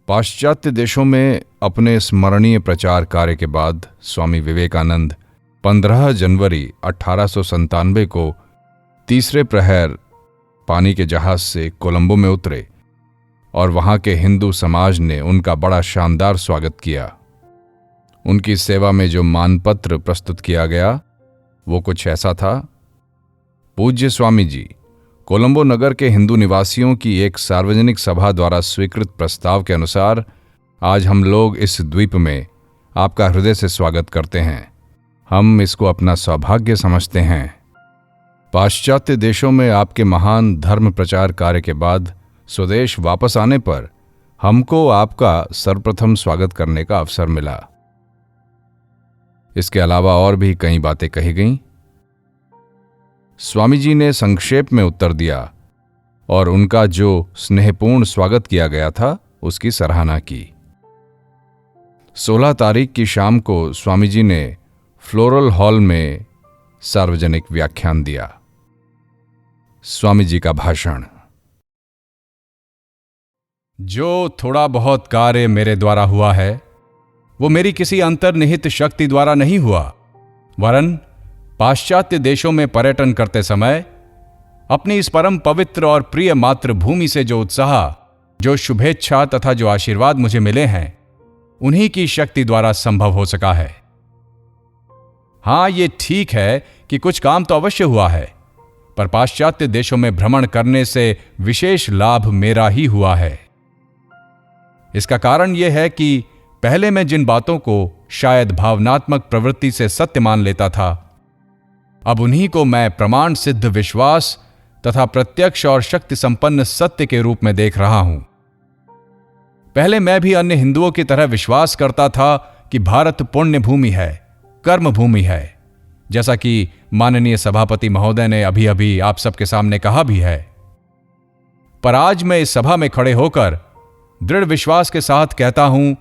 पाश्चात्य देशों में अपने स्मरणीय प्रचार कार्य के बाद स्वामी विवेकानंद 15 जनवरी 1897 को तीसरे प्रहर पानी के जहाज से कोलंबो में उतरे और वहां के हिंदू समाज ने उनका बड़ा शानदार स्वागत किया। उनकी सेवा में जो मानपत्र प्रस्तुत किया गया वो कुछ ऐसा था। पूज्य स्वामी जी, कोलंबो नगर के हिंदू निवासियों की एक सार्वजनिक सभा द्वारा स्वीकृत प्रस्ताव के अनुसार आज हम लोग इस द्वीप में आपका हृदय से स्वागत करते हैं। हम इसको अपना सौभाग्य समझते हैं। पाश्चात्य देशों में आपके महान धर्म प्रचार कार्य के बाद स्वदेश वापस आने पर हमको आपका सर्वप्रथम स्वागत करने का अवसर मिला। इसके अलावा और भी कई बातें कही गईं। स्वामी जी ने संक्षेप में उत्तर दिया और उनका जो स्नेहपूर्ण स्वागत किया गया था उसकी सराहना की। 16 तारीख की शाम को स्वामी जी ने फ्लोरल हॉल में सार्वजनिक व्याख्यान दिया। स्वामी जी का भाषण। जो थोड़ा बहुत कार्य मेरे द्वारा हुआ है वो मेरी किसी अंतर्निहित शक्ति द्वारा नहीं हुआ, वरन पाश्चात्य देशों में पर्यटन करते समय अपनी इस परम पवित्र और प्रिय मातृभूमि से जो उत्साह, जो शुभेच्छा तथा जो आशीर्वाद मुझे मिले हैं, उन्हीं की शक्ति द्वारा संभव हो सका है। हां, ये ठीक है कि कुछ काम तो अवश्य हुआ है, पर पाश्चात्य देशों में भ्रमण करने से विशेष लाभ मेरा ही हुआ है। इसका कारण यह है कि पहले मैं जिन बातों को शायद भावनात्मक प्रवृत्ति से सत्य मान लेता था, अब उन्हीं को मैं प्रमाण सिद्ध विश्वास तथा प्रत्यक्ष और शक्ति संपन्न सत्य के रूप में देख रहा हूं। पहले मैं भी अन्य हिंदुओं की तरह विश्वास करता था कि भारत पुण्य भूमि है, कर्म भूमि है, जैसा कि माननीय सभापति महोदय ने अभी अभी आप सबके सामने कहा भी है। पर आज मैं इस सभा में खड़े होकर दृढ़ विश्वास के साथ कहता हूं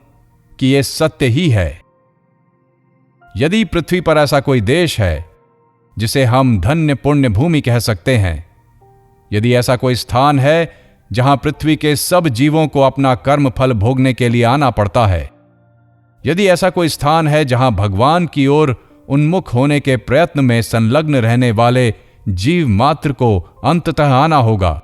कि यह सत्य ही है। यदि पृथ्वी पर ऐसा कोई देश है जिसे हम धन्य पुण्य भूमि कह सकते हैं, यदि ऐसा कोई स्थान है जहां पृथ्वी के सब जीवों को अपना कर्म फल भोगने के लिए आना पड़ता है, यदि ऐसा कोई स्थान है जहां भगवान की ओर उन्मुख होने के प्रयत्न में संलग्न रहने वाले जीव मात्र को अंततः आना होगा,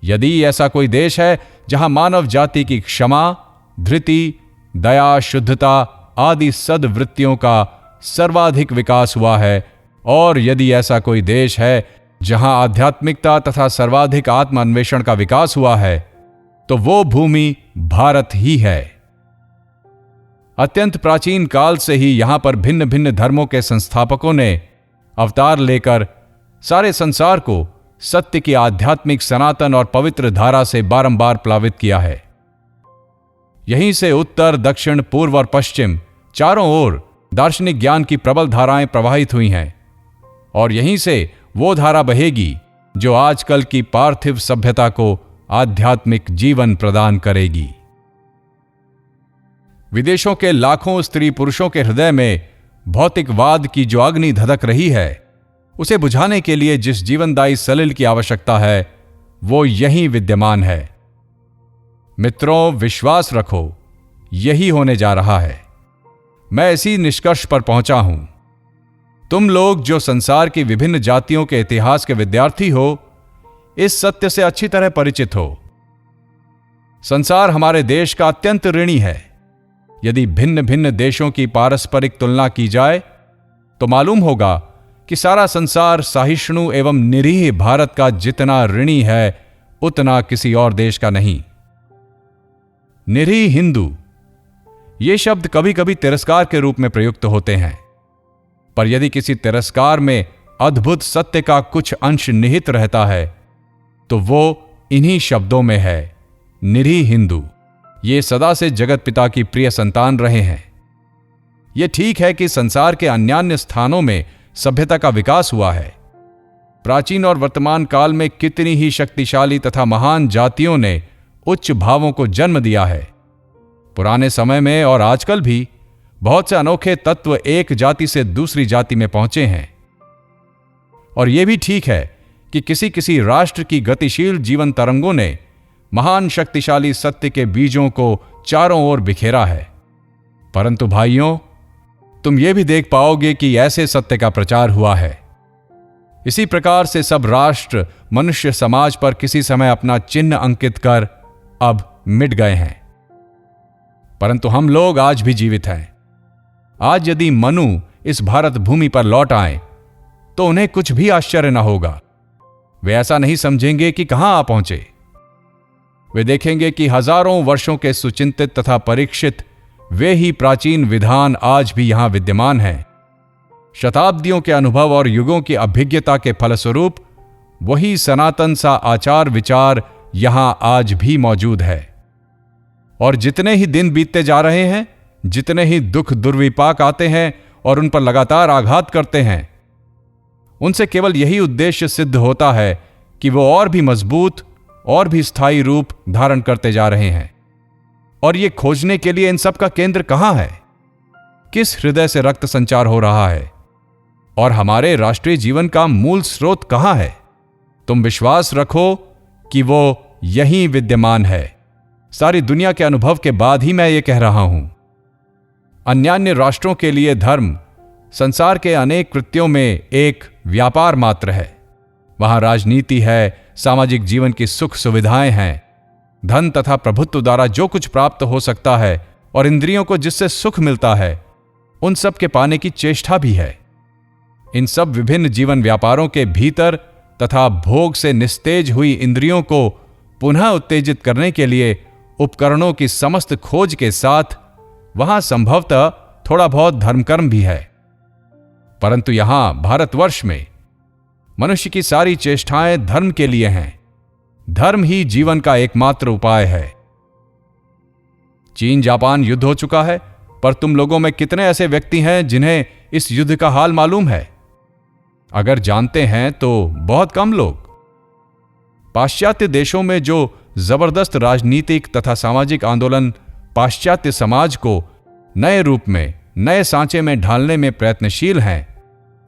यदि ऐसा कोई देश है जहां मानव जाति की क्षमा, धृति, दया, शुद्धता आदि सद्वृत्तियों का सर्वाधिक विकास हुआ है, और यदि ऐसा कोई देश है जहां आध्यात्मिकता तथा सर्वाधिक आत्मान्वेषण का विकास हुआ है, तो वो भूमि भारत ही है। अत्यंत प्राचीन काल से ही यहां पर भिन्न भिन्न धर्मों के संस्थापकों ने अवतार लेकर सारे संसार को सत्य की आध्यात्मिक सनातन और पवित्र धारा से बारंबार प्लावित किया है। यहीं से उत्तर, दक्षिण, पूर्व और पश्चिम चारों ओर दार्शनिक ज्ञान की प्रबल धाराएं प्रवाहित हुई हैं, और यहीं से वो धारा बहेगी जो आजकल की पार्थिव सभ्यता को आध्यात्मिक जीवन प्रदान करेगी। विदेशों के लाखों स्त्री पुरुषों के हृदय में भौतिकवाद की जो अग्नि धधक रही है, उसे बुझाने के लिए जिस जीवनदायी सलिल की आवश्यकता है, वो यहीं विद्यमान है। मित्रों, विश्वास रखो, यही होने जा रहा है। मैं इसी निष्कर्ष पर पहुंचा हूं। तुम लोग जो संसार की विभिन्न जातियों के इतिहास के विद्यार्थी हो, इस सत्य से अच्छी तरह परिचित हो। संसार हमारे देश का अत्यंत ऋणी है। यदि भिन्न भिन्न देशों की पारस्परिक तुलना की जाए तो मालूम होगा कि सारा संसार सहिष्णु एवं निरीह भारत का जितना ऋणी है, उतना किसी और देश का नहीं। निरीह हिंदू, ये शब्द कभी कभी तिरस्कार के रूप में प्रयुक्त होते हैं, पर यदि किसी तिरस्कार में अद्भुत सत्य का कुछ अंश निहित रहता है तो वो इन्हीं शब्दों में है, निरीह हिंदू। ये सदा से जगत पिता की प्रिय संतान रहे हैं। यह ठीक है कि संसार के अन्यान्य स्थानों में सभ्यता का विकास हुआ है। प्राचीन और वर्तमान काल में कितनी ही शक्तिशाली तथा महान जातियों ने उच्च भावों को जन्म दिया है। पुराने समय में और आजकल भी बहुत से अनोखे तत्व एक जाति से दूसरी जाति में पहुंचे हैं। और यह भी ठीक है कि किसी किसी राष्ट्र की गतिशील जीवन तरंगों ने महान शक्तिशाली सत्य के बीजों को चारों ओर बिखेरा है। परंतु भाइयों, तुम ये भी देख पाओगे कि ऐसे सत्य का प्रचार हुआ है। इसी प्रकार से सब राष्ट्र मनुष्य समाज पर किसी समय अपना चिन्ह अंकित कर अब मिट गए हैं, परंतु हम लोग आज भी जीवित हैं। आज यदि मनु इस भारत भूमि पर लौट आए तो उन्हें कुछ भी आश्चर्य न होगा। वे ऐसा नहीं समझेंगे कि कहां आ पहुंचे। वे देखेंगे कि हजारों वर्षों के सुचिंतित तथा परीक्षित वे ही प्राचीन विधान आज भी यहां विद्यमान हैं। शताब्दियों के अनुभव और युगों की अभिज्ञता के फलस्वरूप वही सनातन सा आचार विचार यहां आज भी मौजूद है। और जितने ही दिन बीतते जा रहे हैं, जितने ही दुख दुर्विपाक आते हैं और उन पर लगातार आघात करते हैं, उनसे केवल यही उद्देश्य सिद्ध होता है कि वो और भी मजबूत और भी स्थायी रूप धारण करते जा रहे हैं। और ये खोजने के लिए इन सब का केंद्र कहां है? किस हृदय से रक्त संचार हो रहा है? और हमारे राष्ट्रीय जीवन का मूल स्रोत कहां है? तुम विश्वास रखो कि वो यहीं विद्यमान है। सारी दुनिया के अनुभव के बाद ही मैं ये कह रहा हूं। अन्यान्य राष्ट्रों के लिए धर्म संसार के अनेक कृत्यों में एक व्यापार मात्र है। वहां राजनीति है, सामाजिक जीवन की सुख सुविधाएं हैं, धन तथा प्रभुत्व द्वारा जो कुछ प्राप्त हो सकता है और इंद्रियों को जिससे सुख मिलता है, उन सब के पाने की चेष्टा भी है। इन सब विभिन्न जीवन व्यापारों के भीतर तथा भोग से निस्तेज हुई इंद्रियों को पुनः उत्तेजित करने के लिए उपकरणों की समस्त खोज के साथ वहां संभवतः थोड़ा बहुत धर्मकर्म भी है। परंतु यहां भारतवर्ष में मनुष्य की सारी चेष्टाएं धर्म के लिए हैं। धर्म ही जीवन का एकमात्र उपाय है। चीन जापान युद्ध हो चुका है, पर तुम लोगों में कितने ऐसे व्यक्ति हैं जिन्हें इस युद्ध का हाल मालूम है? अगर जानते हैं तो बहुत कम लोग। पाश्चात्य देशों में जो जबरदस्त राजनीतिक तथा सामाजिक आंदोलन पाश्चात्य समाज को नए रूप में, नए सांचे में ढालने में प्रयत्नशील हैं,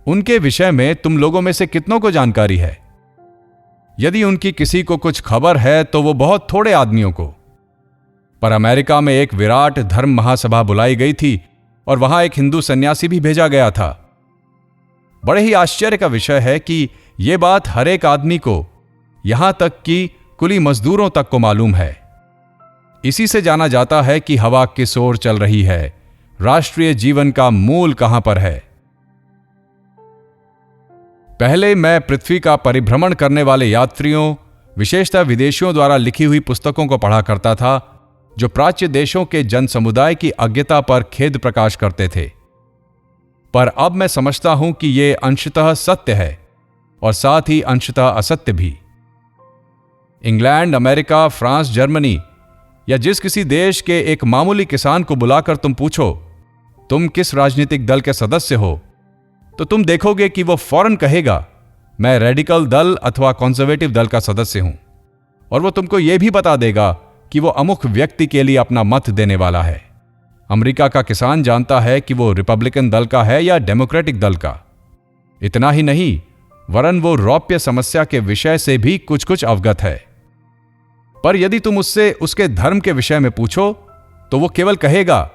उनके विषय में तुम लोगों में से कितनों को जानकारी है? यदि उनकी किसी को कुछ खबर है तो वो बहुत थोड़े आदमियों को। पर अमेरिका में एक विराट धर्म महासभा बुलाई गई थी और वहां एक हिंदू सन्यासी भी भेजा गया था। बड़े ही आश्चर्य का विषय है कि यह बात हर एक आदमी को, यहां तक कि कुली मजदूरों तक को मालूम है। इसी से जाना जाता है कि हवा किस ओर चल रही है, राष्ट्रीय जीवन का मूल कहां पर है। पहले मैं पृथ्वी का परिभ्रमण करने वाले यात्रियों, विशेषतः विदेशियों द्वारा लिखी हुई पुस्तकों को पढ़ा करता था, जो प्राच्य देशों के जन समुदाय की अज्ञता पर खेद प्रकाश करते थे। पर अब मैं समझता हूं कि यह अंशतः सत्य है और साथ ही अंशतः असत्य भी। इंग्लैंड, अमेरिका, फ्रांस, जर्मनी या जिस किसी देश के एक मामूली किसान को बुलाकर तुम पूछो, तुम किस राजनीतिक दल के सदस्य हो, तो तुम देखोगे कि वो फौरन कहेगा, मैं रेडिकल दल अथवा कंजर्वेटिव दल का सदस्य हूं। और वो तुमको यह भी बता देगा कि वो अमुक व्यक्ति के लिए अपना मत देने वाला है। अमेरिका का किसान जानता है कि वो रिपब्लिकन दल का है या डेमोक्रेटिक दल का। इतना ही नहीं, वरन वो रौप्य समस्या के विषय से भी कुछ कुछ अवगत है। पर यदि तुम उससे उसके धर्म के विषय में पूछो तो वो केवल कहेगा,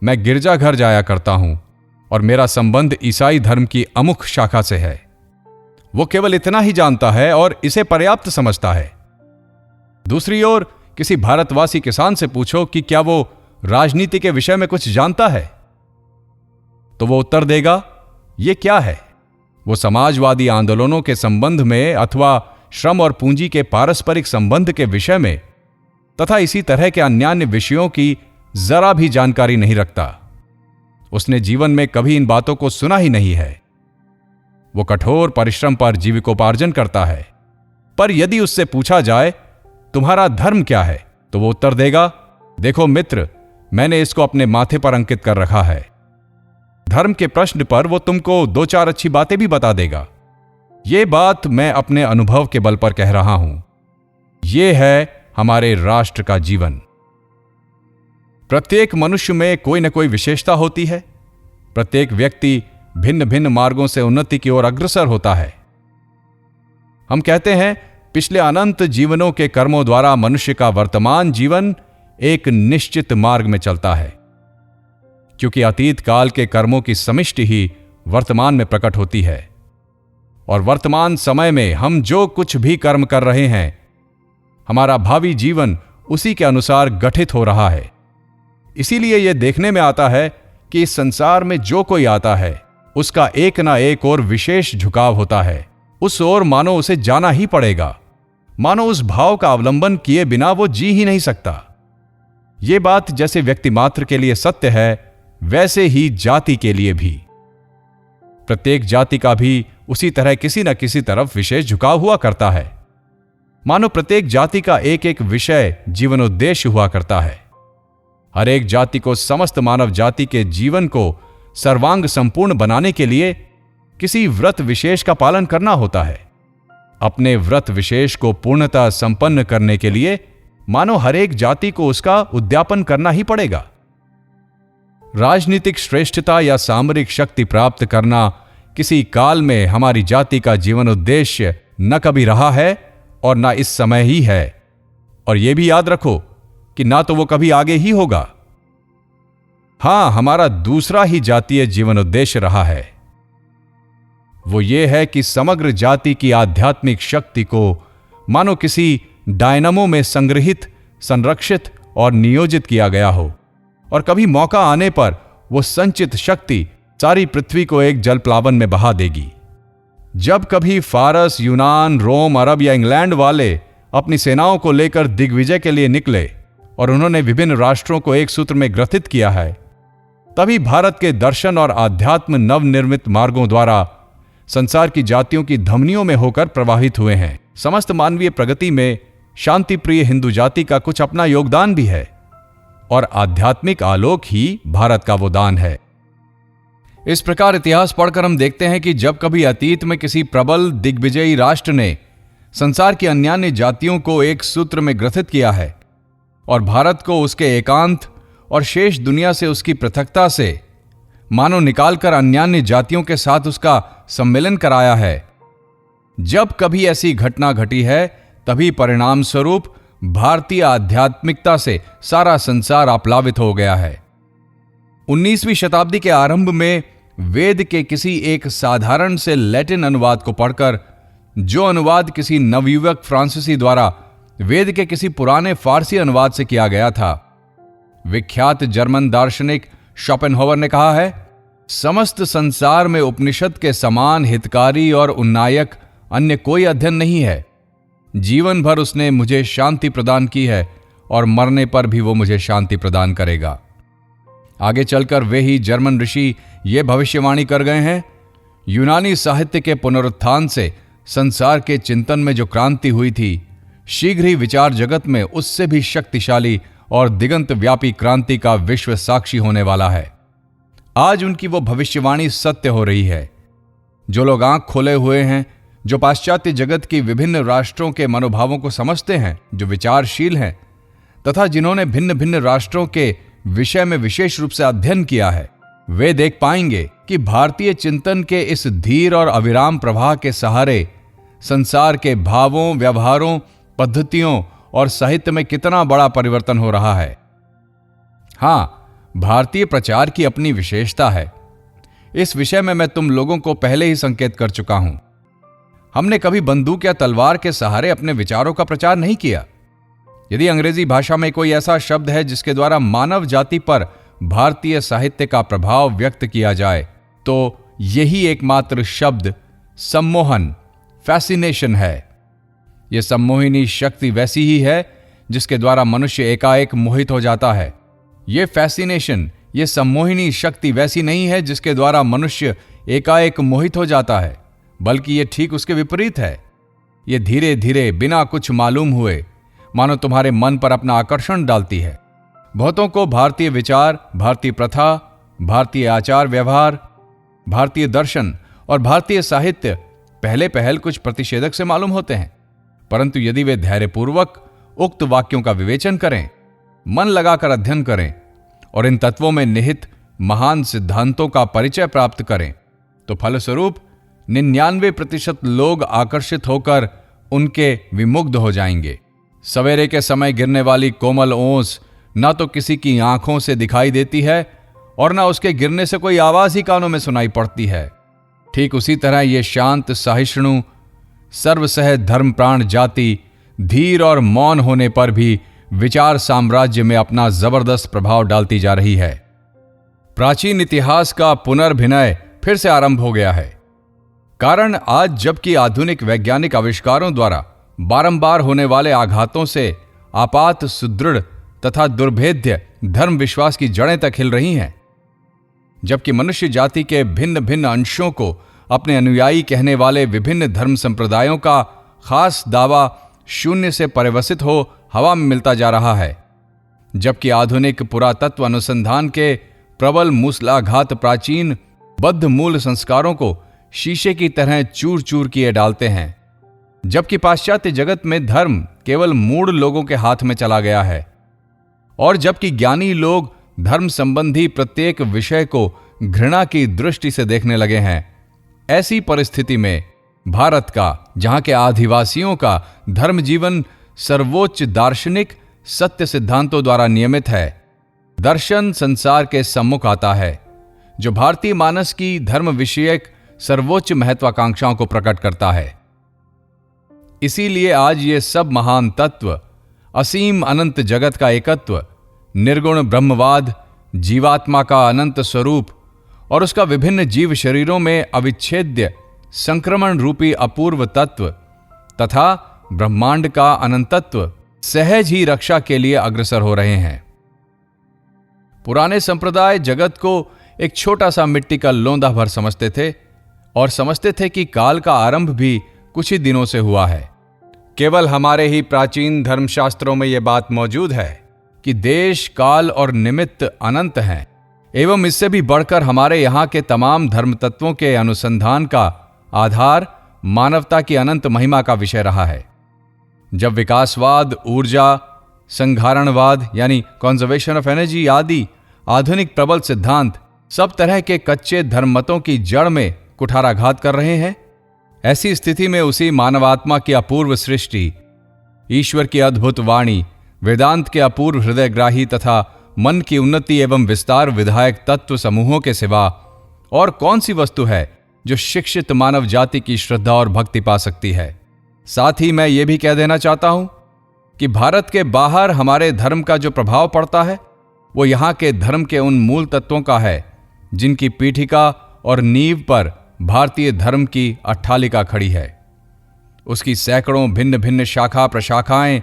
मैं गिरजाघर जाया करता हूं और मेरा संबंध ईसाई धर्म की अमुक शाखा से है। वो केवल इतना ही जानता है और इसे पर्याप्त समझता है। दूसरी ओर किसी भारतवासी किसान से पूछो कि क्या वो राजनीति के विषय में कुछ जानता है, तो वो उत्तर देगा, ये क्या है? वो समाजवादी आंदोलनों के संबंध में अथवा श्रम और पूंजी के पारस्परिक संबंध के विषय में तथा इसी तरह के अन्यान्य विषयों की जरा भी जानकारी नहीं रखता। उसने जीवन में कभी इन बातों को सुना ही नहीं है। वो कठोर परिश्रम पर जीविकोपार्जन करता है। पर यदि उससे पूछा जाए, तुम्हारा धर्म क्या है, तो वो उत्तर देगा, देखो मित्र, मैंने इसको अपने माथे पर अंकित कर रखा है। धर्म के प्रश्न पर वो तुमको दो चार अच्छी बातें भी बता देगा। ये बात मैं अपने अनुभव के बल पर कह रहा हूं। ये है हमारे राष्ट्र का जीवन। प्रत्येक मनुष्य में कोई न कोई विशेषता होती है। प्रत्येक व्यक्ति भिन्न भिन्न मार्गों से उन्नति की ओर अग्रसर होता है। हम कहते हैं पिछले अनंत जीवनों के कर्मों द्वारा मनुष्य का वर्तमान जीवन एक निश्चित मार्ग में चलता है, क्योंकि अतीत काल के कर्मों की समिष्टि ही वर्तमान में प्रकट होती है और वर्तमान समय में हम जो कुछ भी कर्म कर रहे हैं, हमारा भावी जीवन उसी के अनुसार गठित हो रहा है। इसीलिए यह देखने में आता है कि इस संसार में जो कोई आता है उसका एक ना एक और विशेष झुकाव होता है, उस ओर मानो उसे जाना ही पड़ेगा, मानो उस भाव का अवलंबन किए बिना वो जी ही नहीं सकता। ये बात जैसे व्यक्ति मात्र के लिए सत्य है, वैसे ही जाति के लिए भी। प्रत्येक जाति का भी उसी तरह किसी न किसी तरफ विशेष झुकाव हुआ करता है। मानो प्रत्येक जाति का एक एक विषय जीवनोद्देश्य हुआ करता है। हर एक जाति को समस्त मानव जाति के जीवन को सर्वांग संपूर्ण बनाने के लिए किसी व्रत विशेष का पालन करना होता है। अपने व्रत विशेष को पूर्णतः संपन्न करने के लिए मानो हर एक जाति को उसका उद्यापन करना ही पड़ेगा। राजनीतिक श्रेष्ठता या सामरिक शक्ति प्राप्त करना किसी काल में हमारी जाति का जीवन उद्देश्य न कभी रहा है और न इस समय ही है, और यह भी याद रखो कि ना तो वो कभी आगे ही होगा। हां, हमारा दूसरा ही जातीय जीवन उद्देश्य रहा है। वो ये है कि समग्र जाति की आध्यात्मिक शक्ति को मानो किसी डायनामो में संग्रहित, संरक्षित और नियोजित किया गया हो, और कभी मौका आने पर वो संचित शक्ति सारी पृथ्वी को एक जलप्लावन में बहा देगी। जब कभी फारस, यूनान, रोम, अरब या इंग्लैंड वाले अपनी सेनाओं को लेकर दिग्विजय के लिए निकले और उन्होंने विभिन्न राष्ट्रों को एक सूत्र में ग्रथित किया है, तभी भारत के दर्शन और आध्यात्म नवनिर्मित मार्गों द्वारा संसार की जातियों की धमनियों में होकर प्रवाहित हुए हैं। समस्त मानवीय प्रगति में शांति प्रिय हिंदू जाति का कुछ अपना योगदान भी है, और आध्यात्मिक आलोक ही भारत का वो दान है। इस प्रकार इतिहास पढ़कर हम देखते हैं कि जब कभी अतीत में किसी प्रबल दिग्विजयी राष्ट्र ने संसार की अन्यान्य जातियों को एक सूत्र में ग्रथित किया है और भारत को उसके एकांत और शेष दुनिया से उसकी पृथकता से मानो निकालकर अन्यान्य जातियों के साथ उसका सम्मेलन कराया है, जब कभी ऐसी घटना घटी है, तभी परिणाम स्वरूप भारतीय आध्यात्मिकता से सारा संसार आप्लावित हो गया है। 19वीं शताब्दी के आरंभ में वेद के किसी एक साधारण से लैटिन अनुवाद को पढ़कर, जो अनुवाद किसी नवयुवक फ्रांसीसी द्वारा वेद के किसी पुराने फारसी अनुवाद से किया गया था, विख्यात जर्मन दार्शनिक शोपेनहावर ने कहा है, समस्त संसार में उपनिषद के समान हितकारी और उन्नायक अन्य कोई अध्ययन नहीं है। जीवन भर उसने मुझे शांति प्रदान की है और मरने पर भी वो मुझे शांति प्रदान करेगा। आगे चलकर वे ही जर्मन ऋषि ये भविष्यवाणी कर गए हैं, यूनानी साहित्य के पुनरुत्थान से संसार के चिंतन में जो क्रांति हुई थी, शीघ्र ही विचार जगत में उससे भी शक्तिशाली और दिगंत व्यापी क्रांति का विश्व साक्षी होने वाला है। आज उनकी वो भविष्यवाणी सत्य हो रही है। जो लोग आंख खोले हुए हैं, जो पाश्चात्य जगत की विभिन्न राष्ट्रों के मनोभावों को समझते हैं, जो विचारशील हैं तथा जिन्होंने भिन्न भिन्न राष्ट्रों के विषय में विशेष रूप से अध्ययन किया है, वे देख पाएंगे कि भारतीय चिंतन के इस धीर और अविराम प्रवाह के सहारे संसार के भावों, व्यवहारों, पद्धतियों और साहित्य में कितना बड़ा परिवर्तन हो रहा है। हां, भारतीय प्रचार की अपनी विशेषता है। इस विषय में मैं तुम लोगों को पहले ही संकेत कर चुका हूं। हमने कभी बंदूक या तलवार के सहारे अपने विचारों का प्रचार नहीं किया। यदि अंग्रेजी भाषा में कोई ऐसा शब्द है जिसके द्वारा मानव जाति पर भारतीय साहित्य का प्रभाव व्यक्त किया जाए, तो यही एकमात्र शब्द सम्मोहन, फैसिनेशन है। यह सम्मोहिनी शक्ति वैसी ही है जिसके द्वारा मनुष्य एकाएक मोहित हो जाता है। यह फैसिनेशन, यह सम्मोहिनी शक्ति वैसी नहीं है जिसके द्वारा मनुष्य एकाएक मोहित हो जाता है, बल्कि यह ठीक उसके विपरीत है। यह धीरे धीरे बिना कुछ मालूम हुए मानो तुम्हारे मन पर अपना आकर्षण डालती है। बहुतों को भारतीय विचार, भारतीय प्रथा, भारतीय आचार व्यवहार, भारतीय दर्शन और भारतीय साहित्य पहले पहल कुछ प्रतिषेधक से मालूम होते हैं, परंतु यदि वे धैर्यपूर्वक उक्त वाक्यों का विवेचन करें, मन लगाकर अध्ययन करें और इन तत्वों में निहित महान सिद्धांतों का परिचय प्राप्त करें, तो फलस्वरूप 99% लोग आकर्षित होकर उनके विमुग्ध हो जाएंगे। सवेरे के समय गिरने वाली कोमल ओस ना तो किसी की आंखों से दिखाई देती है और ना उसके गिरने से कोई आवाज ही कानों में सुनाई पड़ती है। ठीक उसी तरह ये शांत, सहिष्णु, सर्वसह धर्मप्राण जाति धीर और मौन होने पर भी विचार साम्राज्य में अपना जबरदस्त प्रभाव डालती जा रही है। प्राचीन इतिहास का पुनर्भिनय फिर से आरंभ हो गया है। कारण आज जबकि आधुनिक वैज्ञानिक आविष्कारों द्वारा बारंबार होने वाले आघातों से आपात, सुदृढ़ तथा दुर्भेद्य धर्म विश्वास की जड़ें तक हिल रही हैं, जबकि मनुष्य जाति के भिन्न भिन्न अंशों को अपने अनुयायी कहने वाले विभिन्न धर्म संप्रदायों का खास दावा शून्य से परिवसित हो हवा में मिलता जा रहा है, जबकि आधुनिक पुरातत्व अनुसंधान के प्रबल मूसलाघात प्राचीन बद्ध मूल संस्कारों को शीशे की तरह चूर चूर किए डालते हैं, जबकि पाश्चात्य जगत में धर्म केवल मूढ़ लोगों के हाथ में चला गया है, और जबकि ज्ञानी लोग धर्म संबंधी प्रत्येक विषय को घृणा की दृष्टि से देखने लगे हैं, ऐसी परिस्थिति में भारत का, जहां के आदिवासियों का धर्म जीवन सर्वोच्च दार्शनिक सत्य सिद्धांतों द्वारा नियमित है, दर्शन संसार के सम्मुख आता है, जो भारतीय मानस की धर्म विषयक सर्वोच्च महत्वाकांक्षाओं को प्रकट करता है। इसीलिए आज ये सब महान तत्व, असीम अनंत जगत का एकत्व, निर्गुण ब्रह्मवाद, जीवात्मा का अनंत स्वरूप और उसका विभिन्न जीव शरीरों में अविच्छेद्य संक्रमण रूपी अपूर्व तत्व तथा ब्रह्मांड का अनंतत्व सहज ही रक्षा के लिए अग्रसर हो रहे हैं। पुराने संप्रदाय जगत को एक छोटा सा मिट्टी का लोंदा भर समझते थे और समझते थे कि काल का आरंभ भी कुछ ही दिनों से हुआ है। केवल हमारे ही प्राचीन धर्मशास्त्रों में यह बात मौजूद है कि देश, काल और निमित्त अनंत हैं, एवं इससे भी बढ़कर हमारे यहाँ के तमाम धर्म तत्वों के अनुसंधान का आधार मानवता की अनंत महिमा का विषय रहा है। जब विकासवाद, ऊर्जा, संधारणवाद यानी कंजर्वेशन ऑफ एनर्जी आदि आधुनिक प्रबल सिद्धांत सब तरह के कच्चे धर्ममतों की जड़ में कुठाराघात कर रहे हैं, ऐसी स्थिति में उसी मानवात्मा की अपूर्व सृष्टि, ईश्वर की अद्भुत वाणी, वेदांत के अपूर्व हृदयग्राही तथा मन की उन्नति एवं विस्तार विधायक तत्व समूहों के सिवा और कौन सी वस्तु है जो शिक्षित मानव जाति की श्रद्धा और भक्ति पा सकती है। साथ ही मैं ये भी कह देना चाहता हूं कि भारत के बाहर हमारे धर्म का जो प्रभाव पड़ता है वो यहाँ के धर्म के उन मूल तत्वों का है जिनकी पीठिका और नींव पर भारतीय धर्म की अट्ठालिका खड़ी है। उसकी सैकड़ों भिन्न भिन्न शाखा प्रशाखाएं,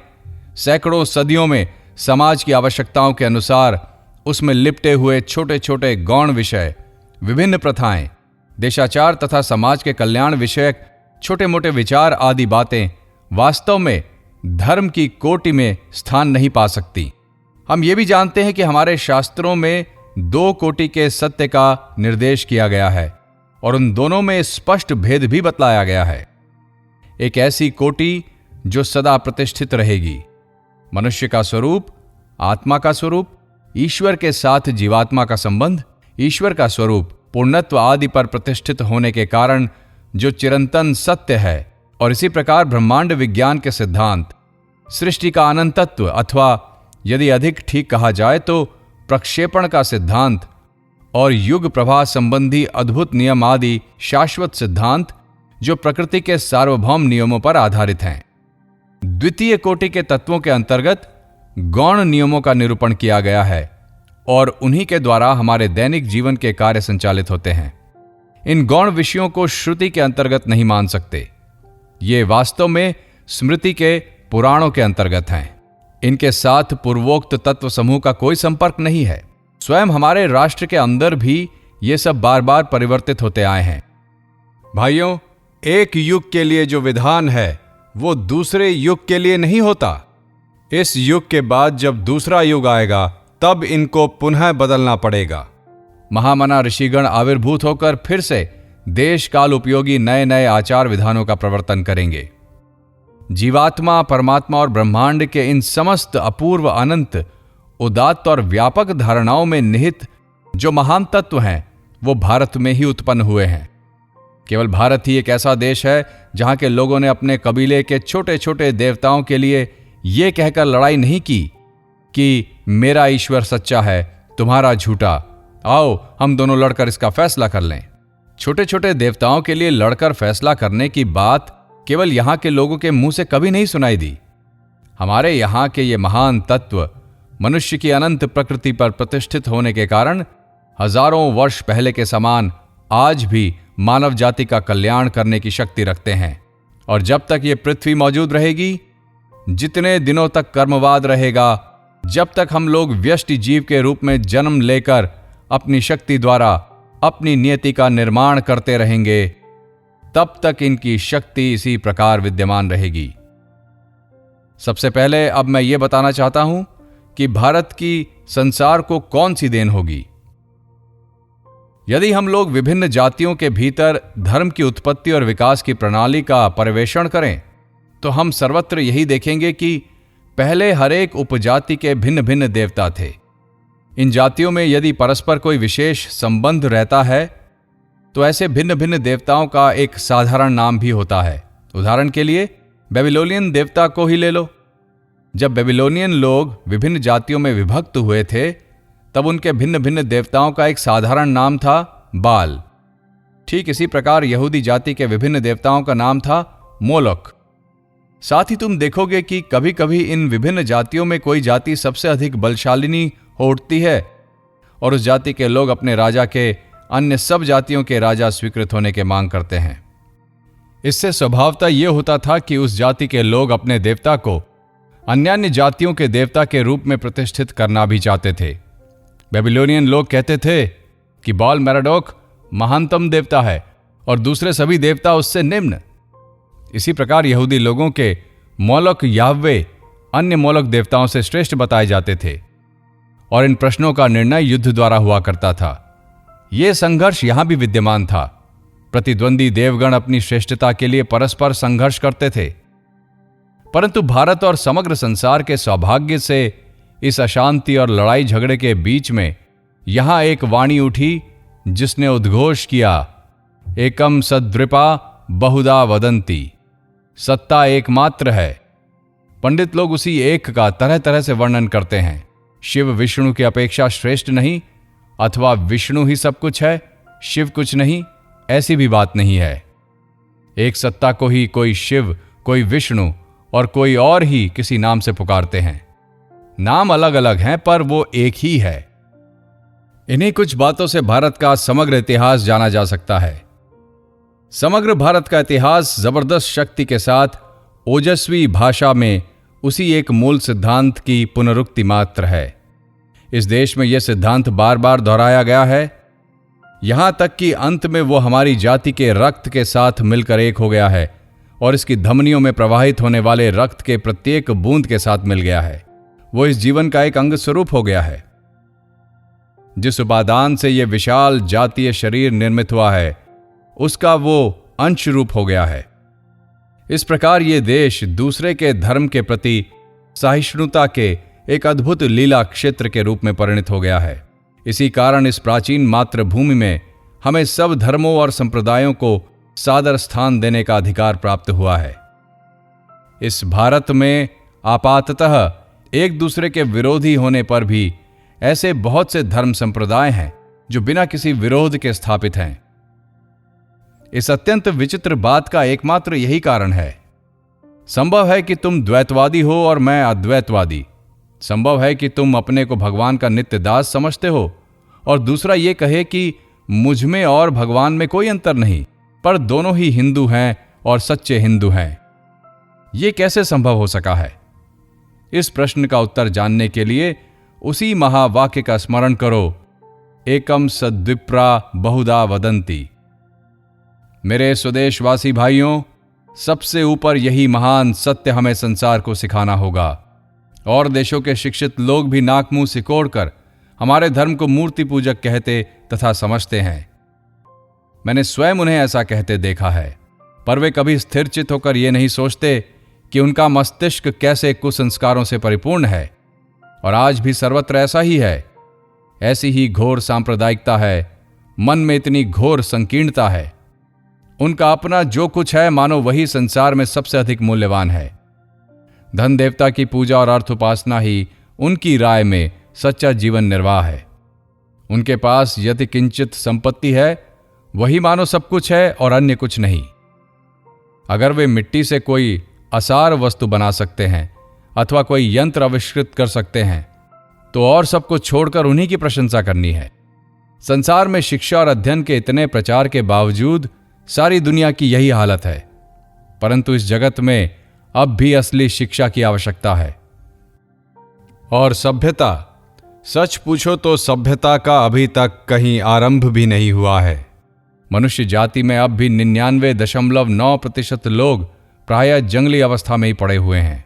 सैकड़ों सदियों में समाज की आवश्यकताओं के अनुसार उसमें लिपटे हुए छोटे छोटे गौण विषय, विभिन्न प्रथाएं, देशाचार तथा समाज के कल्याण विषयक छोटे मोटे विचार आदि बातें वास्तव में धर्म की कोटि में स्थान नहीं पा सकती। हम ये भी जानते हैं कि हमारे शास्त्रों में दो कोटि के सत्य का निर्देश किया गया है और उन दोनों में स्पष्ट भेद भी बतलाया गया है। एक ऐसी कोटि जो सदा प्रतिष्ठित रहेगी, मनुष्य का स्वरूप, आत्मा का स्वरूप, ईश्वर के साथ जीवात्मा का संबंध, ईश्वर का स्वरूप पूर्णत्व आदि पर प्रतिष्ठित होने के कारण जो चिरंतन सत्य है, और इसी प्रकार ब्रह्मांड विज्ञान के सिद्धांत, सृष्टि का अनंतत्व अथवा यदि अधिक ठीक कहा जाए तो प्रक्षेपण का सिद्धांत और युग प्रवाह संबंधी अद्भुत नियम आदि शाश्वत सिद्धांत जो प्रकृति के सार्वभौम नियमों पर आधारित हैं। द्वितीय कोटि के तत्वों के अंतर्गत गौण नियमों का निरूपण किया गया है और उन्हीं के द्वारा हमारे दैनिक जीवन के कार्य संचालित होते हैं। इन गौण विषयों को श्रुति के अंतर्गत नहीं मान सकते, ये वास्तव में स्मृति के पुराणों के अंतर्गत हैं। इनके साथ पूर्वोक्त तत्व समूह का कोई संपर्क नहीं है। स्वयं हमारे राष्ट्र के अंदर भी ये सब बार बार परिवर्तित होते आए हैं। भाइयों, एक युग के लिए जो विधान है वो दूसरे युग के लिए नहीं होता। इस युग के बाद जब दूसरा युग आएगा तब इनको पुनः बदलना पड़ेगा। महामना ऋषिगण आविर्भूत होकर फिर से देश काल उपयोगी नए नए आचार विधानों का प्रवर्तन करेंगे। जीवात्मा, परमात्मा और ब्रह्मांड के इन समस्त अपूर्व, अनंत, उदात्त और व्यापक धारणाओं में निहित जो महान तत्व हैं वो भारत में ही उत्पन्न हुए हैं। केवल भारत ही एक ऐसा देश है जहां के लोगों ने अपने कबीले के छोटे छोटे देवताओं के लिए ये कहकर लड़ाई नहीं की कि मेरा ईश्वर सच्चा है, तुम्हारा झूठा, आओ हम दोनों लड़कर इसका फैसला कर लें। छोटे छोटे देवताओं के लिए लड़कर फैसला करने की बात केवल यहां के लोगों के मुंह से कभी नहीं सुनाई दी। हमारे यहां के ये महान तत्व मनुष्य की अनंत प्रकृति पर प्रतिष्ठित होने के कारण हजारों वर्ष पहले के समान आज भी मानव जाति का कल्याण करने की शक्ति रखते हैं। और जब तक ये पृथ्वी मौजूद रहेगी, जितने दिनों तक कर्मवाद रहेगा, जब तक हम लोग व्यष्टि जीव के रूप में जन्म लेकर अपनी शक्ति द्वारा अपनी नियति का निर्माण करते रहेंगे, तब तक इनकी शक्ति इसी प्रकार विद्यमान रहेगी। सबसे पहले अब मैं ये बताना चाहता हूं कि भारत की संसार को कौन सी देन होगी। यदि हम लोग विभिन्न जातियों के भीतर धर्म की उत्पत्ति और विकास की प्रणाली का पर्यवेक्षण करें, तो हम सर्वत्र यही देखेंगे कि पहले हर एक उपजाति के भिन्न भिन्न देवता थे। इन जातियों में यदि परस्पर कोई विशेष संबंध रहता है तो ऐसे भिन्न भिन्न देवताओं का एक साधारण नाम भी होता है। उदाहरण के लिए बेबीलोनियन देवता को ही ले लो। जब बेबीलोनियन लोग विभिन्न जातियों में विभक्त हुए थे, तब उनके भिन्न भिन्न देवताओं का एक साधारण नाम था बाल। ठीक इसी प्रकार यहूदी जाति के विभिन्न देवताओं का नाम था मोलोक। साथ ही तुम देखोगे कि कभी कभी इन विभिन्न जातियों में कोई जाति सबसे अधिक बलशालिनी हो उठती है और उस जाति के लोग अपने राजा के अन्य सब जातियों के राजा स्वीकृत होने के मांग करते हैं। इससे स्वभावतः यह होता था कि उस जाति के लोग अपने देवता को अन्यान्य जातियों के देवता के रूप में प्रतिष्ठित करना भी चाहते थे। बेबीलोनियन लोग कहते थे कि बाल मेरोडाक महानतम देवता है और दूसरे सभी देवता उससे निम्न। इसी प्रकार यहूदी लोगों के मोलोक याह्वे अन्य मोलोक देवताओं से श्रेष्ठ बताए जाते थे और इन प्रश्नों का निर्णय युद्ध द्वारा हुआ करता था। यह संघर्ष यहां भी विद्यमान था। प्रतिद्वंदी देवगण अपनी श्रेष्ठता के लिए परस्पर संघर्ष करते थे, परंतु भारत और समग्र संसार के सौभाग्य से इस अशांति और लड़ाई झगड़े के बीच में यहां एक वाणी उठी जिसने उद्घोष किया, एकम सद्विपा बहुधा वदंती, सत्ता एकमात्र है। पंडित लोग उसी एक का तरह तरह से वर्णन करते हैं। शिव विष्णु की अपेक्षा श्रेष्ठ नहीं, अथवा विष्णु ही सब कुछ है, शिव कुछ नहीं, ऐसी भी बात नहीं है। एक सत्ता को ही कोई शिव, कोई विष्णु और कोई और ही किसी नाम से पुकारते हैं। नाम अलग अलग हैं पर वो एक ही है। इन्हीं कुछ बातों से भारत का समग्र इतिहास जाना जा सकता है। समग्र भारत का इतिहास जबरदस्त शक्ति के साथ ओजस्वी भाषा में उसी एक मूल सिद्धांत की पुनरुक्ति मात्र है। इस देश में यह सिद्धांत बार बार दोहराया गया है, यहां तक कि अंत में वो हमारी जाति के रक्त के साथ मिलकर एक हो गया है और इसकी धमनियों में प्रवाहित होने वाले रक्त के प्रत्येक बूंद के साथ मिल गया है। वो इस जीवन का एक अंग स्वरूप हो गया है। जिस उपादान से यह विशाल जातीय शरीर निर्मित हुआ है, उसका वो अंश रूप हो गया है। इस प्रकार ये देश दूसरे के धर्म के प्रति सहिष्णुता के एक अद्भुत लीला क्षेत्र के रूप में परिणत हो गया है। इसी कारण इस प्राचीन मातृभूमि में हमें सब धर्मों और संप्रदायों को सादर स्थान देने का अधिकार प्राप्त हुआ है। इस भारत में आपाततः एक दूसरे के विरोधी होने पर भी ऐसे बहुत से धर्म संप्रदाय हैं जो बिना किसी विरोध के स्थापित हैं। इस अत्यंत विचित्र बात का एकमात्र यही कारण है। संभव है कि तुम द्वैतवादी हो और मैं अद्वैतवादी। संभव है कि तुम अपने को भगवान का नित्य दास समझते हो और दूसरा ये कहे कि मुझ में और भगवान में कोई अंतर नहीं, पर दोनों ही हिंदू हैं और सच्चे हिंदू हैं। ये कैसे संभव हो सका है? इस प्रश्न का उत्तर जानने के लिए उसी महावाक्य का स्मरण करो, एकम सद्विप्रा बहुधा वदंती। मेरे स्वदेशवासी भाइयों, सबसे ऊपर यही महान सत्य हमें संसार को सिखाना होगा। और देशों के शिक्षित लोग भी नाक मुंह सिकोड़कर हमारे धर्म को मूर्ति पूजक कहते तथा समझते हैं। मैंने स्वयं उन्हें ऐसा कहते देखा है, पर वे कभी स्थिरचित होकर ये नहीं सोचते कि उनका मस्तिष्क कैसे कुसंस्कारों से परिपूर्ण है। और आज भी सर्वत्र ऐसा ही है। ऐसी ही घोर सांप्रदायिकता है, मन में इतनी घोर संकीर्णता है। उनका अपना जो कुछ है मानो वही संसार में सबसे अधिक मूल्यवान है। धन देवता की पूजा और अर्थ उपासना ही उनकी राय में सच्चा जीवन निर्वाह है। उनके पास यदि किंचित संपत्ति है वही मानो सब कुछ है और अन्य कुछ नहीं। अगर वे मिट्टी से कोई असार वस्तु बना सकते हैं अथवा कोई यंत्र आविष्कृत कर सकते हैं तो और सब कुछ छोड़कर उन्हीं की प्रशंसा करनी है। संसार में शिक्षा और अध्ययन के इतने प्रचार के बावजूद सारी दुनिया की यही हालत है। परंतु इस जगत में अब भी असली शिक्षा की आवश्यकता है। और सभ्यता, सच पूछो तो सभ्यता का अभी तक कहीं आरंभ भी नहीं हुआ है। मनुष्य जाति में अब भी 99.9% लोग प्रायः जंगली अवस्था में ही पड़े हुए हैं।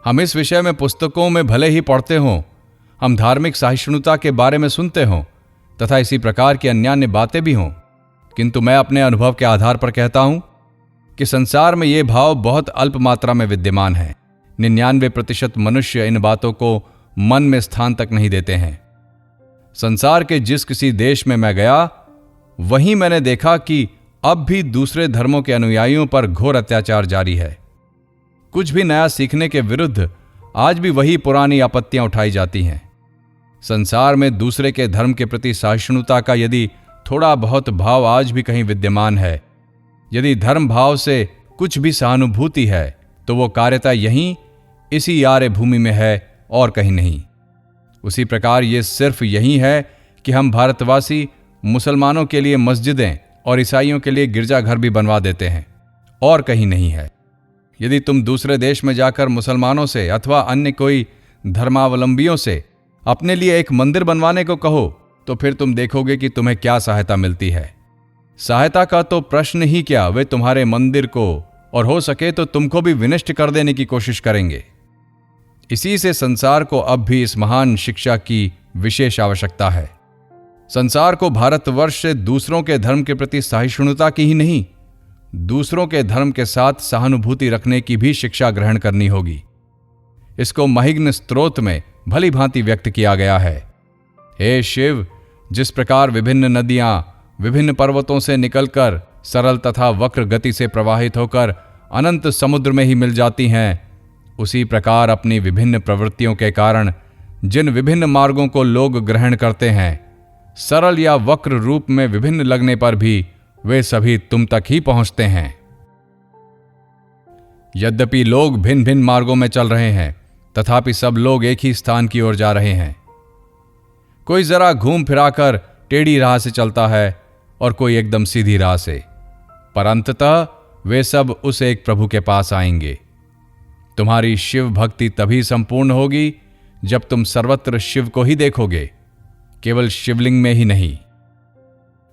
हम इस विषय में पुस्तकों में भले ही पढ़ते हों, हम धार्मिक सहिष्णुता के बारे में सुनते हों तथा इसी प्रकार की अन्यान्य बातें भी हों, किंतु मैं अपने अनुभव के आधार पर कहता हूं कि संसार में ये भाव बहुत अल्प मात्रा में विद्यमान है। 99% मनुष्य इन बातों को मन में स्थान तक नहीं देते हैं। संसार के जिस किसी देश में मैं गया वहीं मैंने देखा कि अब भी दूसरे धर्मों के अनुयायियों पर घोर अत्याचार जारी है। कुछ भी नया सीखने के विरुद्ध आज भी वही पुरानी आपत्तियां उठाई जाती हैं। संसार में दूसरे के धर्म के प्रति सहिष्णुता का यदि थोड़ा बहुत भाव आज भी कहीं विद्यमान है, यदि धर्म भाव से कुछ भी सहानुभूति है, तो वो कार्यता यहीं इसी आर्य भूमि में है और कहीं नहीं। उसी प्रकार ये सिर्फ यही है कि हम भारतवासी मुसलमानों के लिए मस्जिदें और ईसाइयों के लिए गिरजाघर भी बनवा देते हैं, और कहीं नहीं है। यदि तुम दूसरे देश में जाकर मुसलमानों से अथवा अन्य कोई धर्मावलंबियों से अपने लिए एक मंदिर बनवाने को कहो तो फिर तुम देखोगे कि तुम्हें क्या सहायता मिलती है। सहायता का तो प्रश्न ही क्या, वे तुम्हारे मंदिर को और हो सके तो तुमको भी विनष्ट कर देने की कोशिश करेंगे। इसी से संसार को अब भी इस महान शिक्षा की विशेष आवश्यकता है। संसार को भारतवर्ष से दूसरों के धर्म के प्रति सहिष्णुता की ही नहीं, दूसरों के धर्म के साथ सहानुभूति रखने की भी शिक्षा ग्रहण करनी होगी। इसको महिग्न स्तोत्र में भली भांति व्यक्त किया गया है। हे शिव, जिस प्रकार विभिन्न नदियां विभिन्न पर्वतों से निकलकर सरल तथा वक्र गति से प्रवाहित होकर अनंत समुद्र में ही मिल जाती हैं, उसी प्रकार अपनी विभिन्न प्रवृत्तियों के कारण जिन विभिन्न मार्गों को लोग ग्रहण करते हैं, सरल या वक्र रूप में विभिन्न लगने पर भी वे सभी तुम तक ही पहुंचते हैं। यद्यपि लोग भिन्न भिन्न मार्गों में चल रहे हैं, तथापि सब लोग एक ही स्थान की ओर जा रहे हैं। कोई जरा घूम फिराकर टेढ़ी राह से चलता है और कोई एकदम सीधी राह से, पर अंततः वे सब उस एक प्रभु के पास आएंगे। तुम्हारी शिव भक्ति तभी संपूर्ण होगी जब तुम सर्वत्र शिव को ही देखोगे, केवल शिवलिंग में ही नहीं।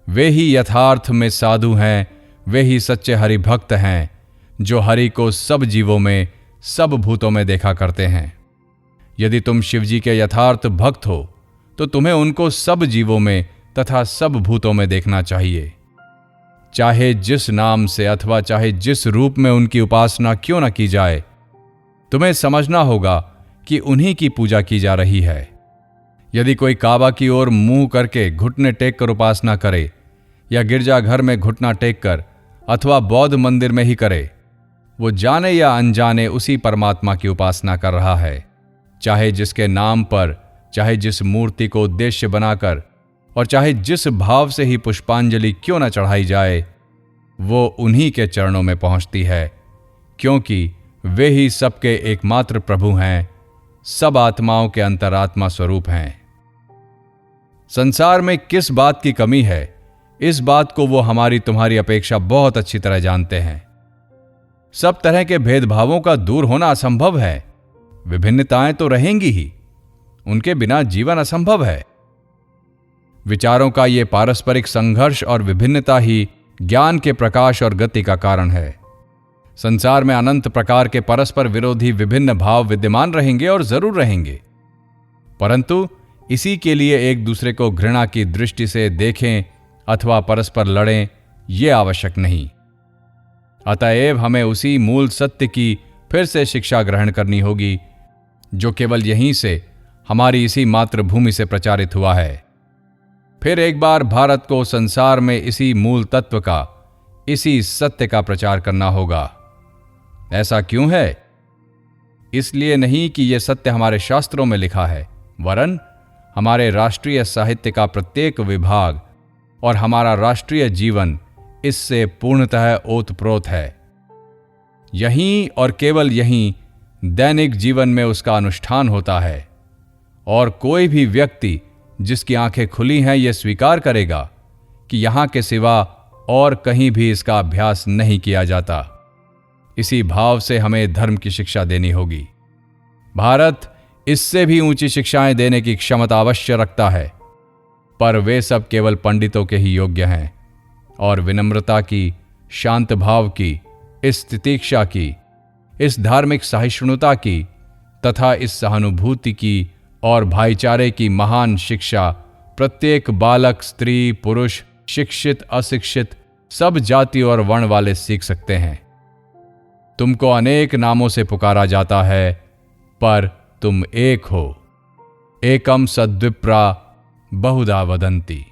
वे ही यथार्थ में साधु हैं, वे ही सच्चे हरि भक्त हैं, जो हरि को सब जीवों में सब भूतों में देखा करते हैं। यदि तुम शिवजी के यथार्थ भक्त हो तो तुम्हें उनको सब जीवों में तथा सब भूतों में देखना चाहिए। चाहे जिस नाम से अथवा चाहे जिस रूप में उनकी उपासना क्यों न की जाए, तुम्हें समझना होगा कि उन्हीं की पूजा की जा रही है। यदि कोई काबा की ओर मुंह करके घुटने टेक कर उपासना करे या गिरजाघर में घुटना टेक कर अथवा बौद्ध मंदिर में ही करे, वो जाने या अनजाने उसी परमात्मा की उपासना कर रहा है। चाहे जिसके नाम पर, चाहे जिस मूर्ति को उद्देश्य बनाकर और चाहे जिस भाव से ही पुष्पांजलि क्यों न चढ़ाई जाए, वो उन्हीं के चरणों में पहुंचती है, क्योंकि वे ही सबके एकमात्र प्रभु हैं, सब आत्माओं के अंतरात्मा स्वरूप हैं। संसार में किस बात की कमी है, इस बात को वो हमारी तुम्हारी अपेक्षा बहुत अच्छी तरह जानते हैं। सब तरह के भेदभावों का दूर होना असंभव है। विभिन्नताएं तो रहेंगी ही, उनके बिना जीवन असंभव है। विचारों का ये पारस्परिक संघर्ष और विभिन्नता ही ज्ञान के प्रकाश और गति का कारण है। संसार में अनंत प्रकार के परस्पर विरोधी विभिन्न भाव विद्यमान रहेंगे और जरूर रहेंगे, परंतु इसी के लिए एक दूसरे को घृणा की दृष्टि से देखें अथवा परस्पर लड़ें, ये आवश्यक नहीं। अतएव हमें उसी मूल सत्य की फिर से शिक्षा ग्रहण करनी होगी, जो केवल यहीं से हमारी इसी मातृभूमि से प्रचारित हुआ है। फिर एक बार भारत को संसार में इसी मूल तत्व का इसी सत्य का प्रचार करना होगा। ऐसा क्यों है? इसलिए नहीं कि यह सत्य हमारे शास्त्रों में लिखा है, वरन हमारे राष्ट्रीय साहित्य का प्रत्येक विभाग और हमारा राष्ट्रीय जीवन इससे पूर्णतः ओतप्रोत है। यहीं और केवल यहीं दैनिक जीवन में उसका अनुष्ठान होता है, और कोई भी व्यक्ति जिसकी आंखें खुली हैं यह स्वीकार करेगा कि यहां के सिवा और कहीं भी इसका अभ्यास नहीं किया जाता। इसी भाव से हमें धर्म की शिक्षा देनी होगी। भारत इससे भी ऊंची शिक्षाएं देने की क्षमता अवश्य रखता है, पर वे सब केवल पंडितों के ही योग्य हैं, और विनम्रता की, शांत भाव की, इस तितीक्षा की, इस धार्मिक सहिष्णुता की तथा इस सहानुभूति की और भाईचारे की महान शिक्षा प्रत्येक बालक, स्त्री, पुरुष, शिक्षित, अशिक्षित, सब जाति और वर्ण वाले सीख सकते हैं। तुमको अनेक नामों से पुकारा जाता है, पर तुम एक हो। एकम सद्विप्रा बहुधा वदन्ति।